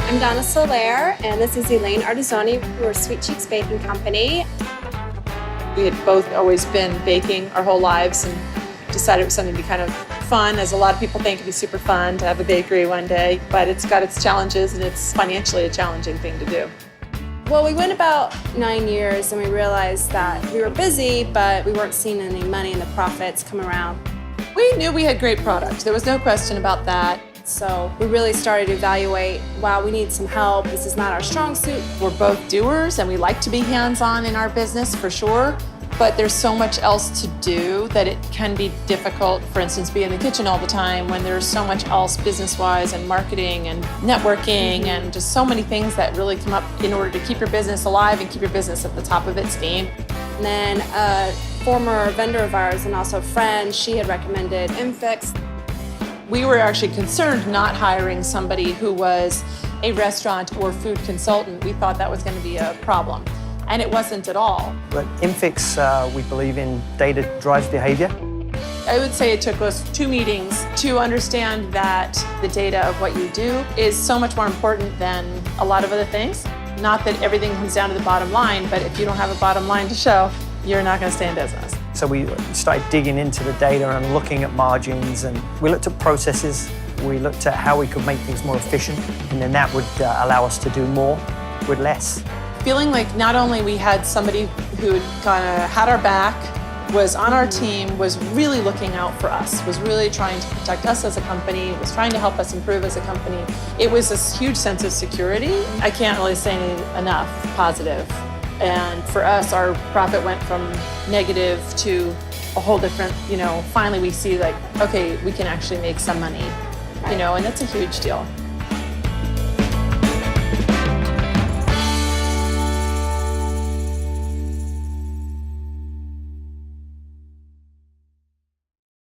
I'm Donna Soler, and this is Elaine Artisoni. We're Sweet Cheeks Baking Company. We had both always been baking our whole lives and decided it was something to be kind of fun, as a lot of people think it'd be super fun to have a bakery one day, but it's got its challenges and it's financially a challenging thing to do. Well, we went about 9 years and we realized that we were busy, but we weren't seeing any money and the profits come around. We knew we had great products. There was no question about that. So we really started to evaluate, wow, we need some help. This is not our strong suit. We're both doers and we like to be hands-on in our business for sure, but there's so much else to do that it can be difficult, for instance, be in the kitchen all the time when there's so much else business-wise and marketing and networking and just so many things that really come up in order to keep your business alive and keep your business at the top of its game. And then a former vendor of ours and also a friend, she had recommended Infix. We were actually concerned not hiring somebody who was a restaurant or food consultant. We thought that was going to be a problem, and it wasn't at all. But Infix, we believe in data drives behavior. I would say it took us 2 meetings to understand that the data of what you do is so much more important than a lot of other things. Not that everything comes down to the bottom line, but if you don't have a bottom line to show, you're not going to stay in business. So we started digging into the data and looking at margins, and we looked at processes. We looked at how we could make things more efficient, and then that would allow us to do more with less. Feeling like not only we had somebody who kind of had our back, was on our team, was really looking out for us, was really trying to protect us as a company, was trying to help us improve as a company. It was this huge sense of security. I can't really say enough positive. And for us, our profit went from negative to a whole different, finally we see like, okay, we can actually make some money, and that's a huge deal.